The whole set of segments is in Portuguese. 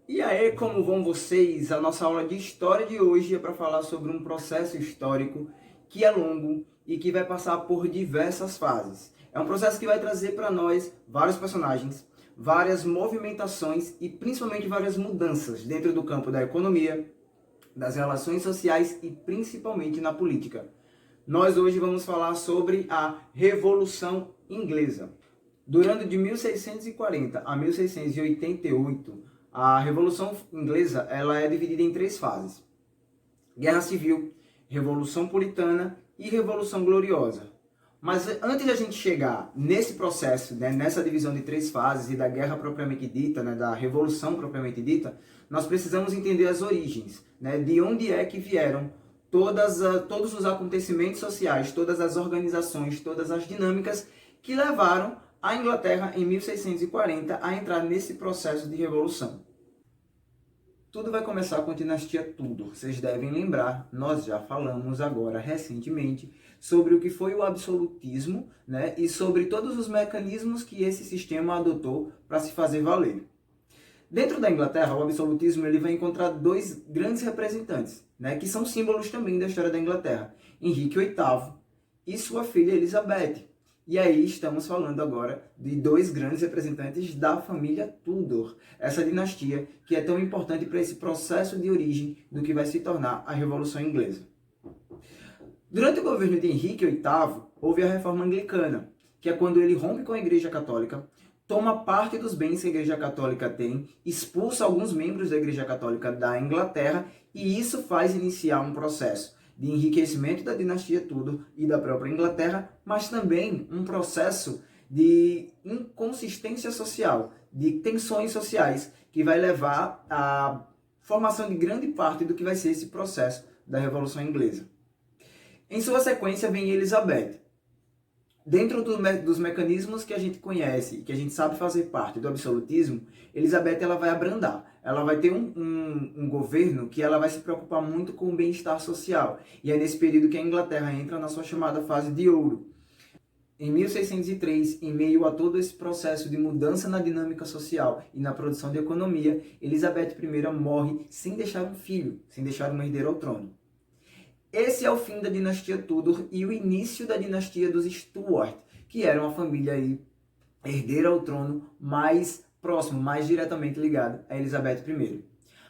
E aí, como vão vocês? A nossa aula de história de hoje é para falar sobre um processo histórico que é longo e que vai passar por diversas fases. É um processo que vai trazer para nós vários personagens, várias movimentações e principalmente várias mudanças dentro do campo da economia, das relações sociais e principalmente na política. Nós hoje vamos falar sobre a Revolução Inglesa. Durante de 1640 a 1688, a Revolução Inglesa ela é dividida em três fases: Guerra Civil, Revolução Puritana e Revolução Gloriosa. Mas antes de a gente chegar nesse processo, né, nessa divisão de três fases e da guerra propriamente dita, né, da revolução propriamente dita, nós precisamos entender as origens, né, de onde é que vieram todos os acontecimentos sociais, todas as organizações, todas as dinâmicas que levaram a Inglaterra, em 1640, a entrar nesse processo de revolução. Tudo vai começar com a dinastia Tudor. Vocês devem lembrar, nós já falamos agora recentemente sobre o que foi o absolutismo, né, e sobre todos os mecanismos que esse sistema adotou para se fazer valer. Dentro da Inglaterra, o absolutismo ele vai encontrar dois grandes representantes, né, que são símbolos também da história da Inglaterra: Henrique VIII e sua filha Elizabeth. E aí estamos falando agora de dois grandes representantes da família Tudor, essa dinastia que é tão importante para esse processo de origem do que vai se tornar a Revolução Inglesa. Durante o governo de Henrique VIII, houve a Reforma Anglicana, que é quando ele rompe com a Igreja Católica, toma parte dos bens que a Igreja Católica tem, expulsa alguns membros da Igreja Católica da Inglaterra, e isso faz iniciar um processo de enriquecimento da dinastia Tudor e da própria Inglaterra, mas também um processo de inconsistência social, de tensões sociais, que vai levar à formação de grande parte do que vai ser esse processo da Revolução Inglesa. Em sua sequência vem Elizabeth. Dentro dos mecanismos que a gente conhece e que a gente sabe fazer parte do absolutismo, Elizabeth ela vai abrandar. Ela vai ter um governo que ela vai se preocupar muito com o bem-estar social. E é nesse período que a Inglaterra entra na sua chamada fase de ouro. Em 1603, em meio a todo esse processo de mudança na dinâmica social e na produção de economia, Elizabeth I morre sem deixar um filho, sem deixar um herdeiro ao trono. Esse é o fim da dinastia Tudor e o início da dinastia dos Stuart, que era uma família aí, herdeira ao trono mais próximo, mais diretamente ligada a Elizabeth I.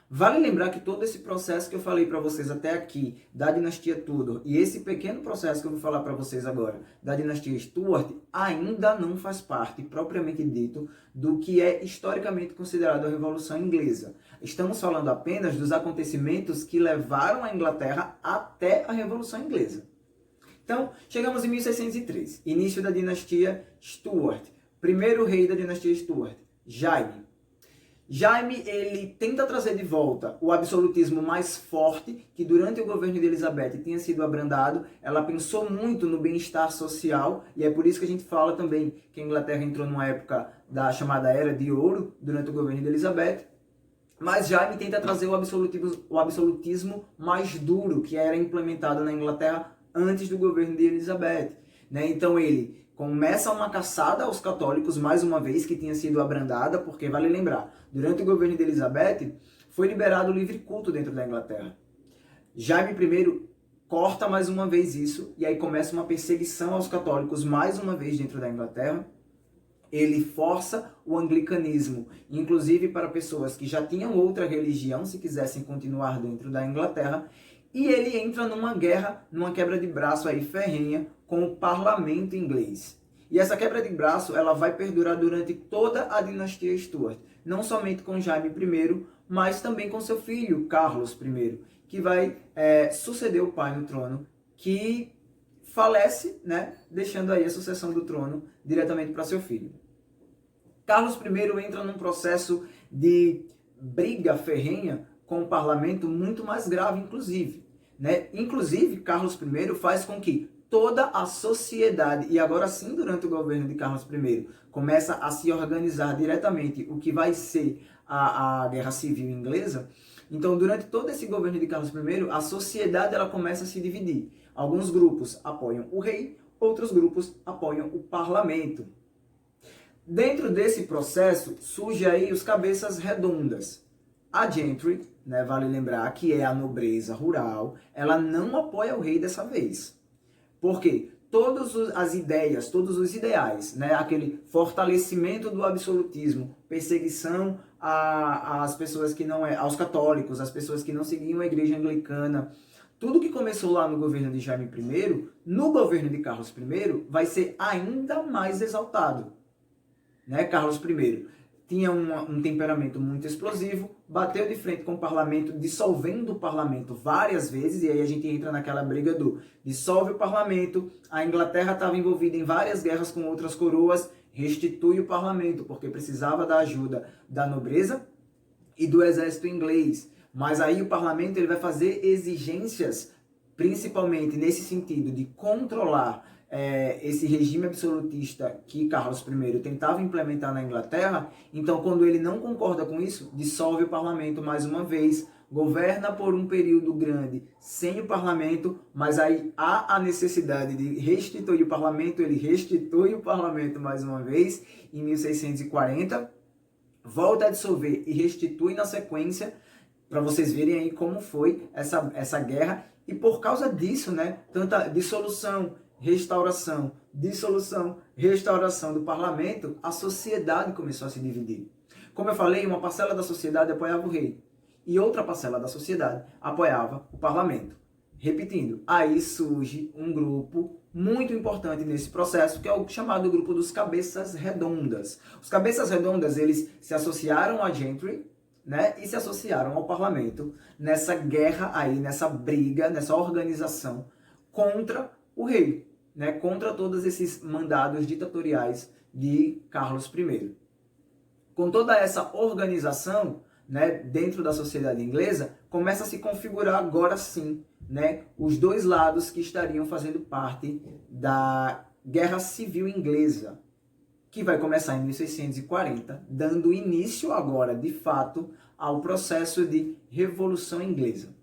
Vale lembrar que todo esse processo que eu falei para vocês até aqui, da dinastia Tudor, e esse pequeno processo que eu vou falar para vocês agora, da dinastia Stuart, ainda não faz parte, propriamente dito, do que é historicamente considerado a Revolução Inglesa. Estamos falando apenas dos acontecimentos que levaram a Inglaterra até a Revolução Inglesa. Então, chegamos em 1603, início da dinastia Stuart. Primeiro rei da dinastia Stuart, Jaime. Jaime, ele tenta trazer de volta o absolutismo mais forte, que durante o governo de Elizabeth tinha sido abrandado. Ela pensou muito no bem-estar social, e é por isso que a gente fala também que a Inglaterra entrou numa época da chamada Era de Ouro, durante o governo de Elizabeth. Mas Jaime tenta trazer o absolutismo mais duro, que era implementado na Inglaterra antes do governo de Elizabeth, né? Então ele começa uma caçada aos católicos, mais uma vez, que tinha sido abrandada, porque vale lembrar, durante o governo de Elizabeth, foi liberado o livre culto dentro da Inglaterra. Jaime I corta mais uma vez isso, e aí começa uma perseguição aos católicos, mais uma vez, dentro da Inglaterra. Ele força o anglicanismo, inclusive para pessoas que já tinham outra religião, se quisessem continuar dentro da Inglaterra, e ele entra numa guerra, numa quebra de braço aí ferrenha com o parlamento inglês. E essa quebra de braço ela vai perdurar durante toda a dinastia Stuart, não somente com Jaime I, mas também com seu filho, Carlos I, que vai suceder o pai no trono, que falece, né, deixando aí a sucessão do trono diretamente para seu filho. Carlos I entra num processo de briga ferrenha com o parlamento muito mais grave, inclusive. Né? Inclusive, Carlos I faz com que toda a sociedade, e agora sim durante o governo de Carlos I, começa a se organizar diretamente o que vai ser a Guerra Civil Inglesa. Então, durante todo esse governo de Carlos I, a sociedade ela começa a se dividir. Alguns grupos apoiam o rei, outros grupos apoiam o parlamento. Dentro desse processo, surge aí os cabeças redondas. A gentry, né, vale lembrar que é a nobreza rural, ela não apoia o rei dessa vez. Por quê? Todas as ideias, todos os ideais, né, aquele fortalecimento do absolutismo, perseguição às pessoas que não aos católicos, às pessoas que não seguiam a igreja anglicana, tudo que começou lá no governo de Jaime I, no governo de Carlos I, vai ser ainda mais exaltado. Né? Carlos I tinha um temperamento muito explosivo, bateu de frente com o parlamento, dissolvendo o parlamento várias vezes, e aí a gente entra naquela briga do dissolve o parlamento, a Inglaterra estava envolvida em várias guerras com outras coroas, restitui o parlamento, porque precisava da ajuda da nobreza e do exército inglês. Mas aí o parlamento ele vai fazer exigências, principalmente nesse sentido de controlar esse regime absolutista que Carlos I tentava implementar na Inglaterra. Então, quando ele não concorda com isso, dissolve o parlamento mais uma vez, governa por um período grande sem o parlamento, mas aí há a necessidade de restituir o parlamento, ele restitui o parlamento mais uma vez em 1640, volta a dissolver e restitui na sequência, para vocês verem aí como foi essa guerra. E por causa disso, né, tanta dissolução, restauração do parlamento, a sociedade começou a se dividir. Como eu falei, uma parcela da sociedade apoiava o rei e outra parcela da sociedade apoiava o parlamento. Repetindo, aí surge um grupo muito importante nesse processo, que é o chamado grupo dos cabeças redondas. Os cabeças redondas, eles se associaram à gentry, né, e se associaram ao parlamento nessa guerra aí, nessa briga, nessa organização contra o rei, né, contra todos esses mandados ditatoriais de Carlos I. Com toda essa organização, né, dentro da sociedade inglesa, começa a se configurar agora sim, né, os dois lados que estariam fazendo parte da Guerra Civil Inglesa, que vai começar em 1640, dando início agora, de fato, ao processo de Revolução Inglesa.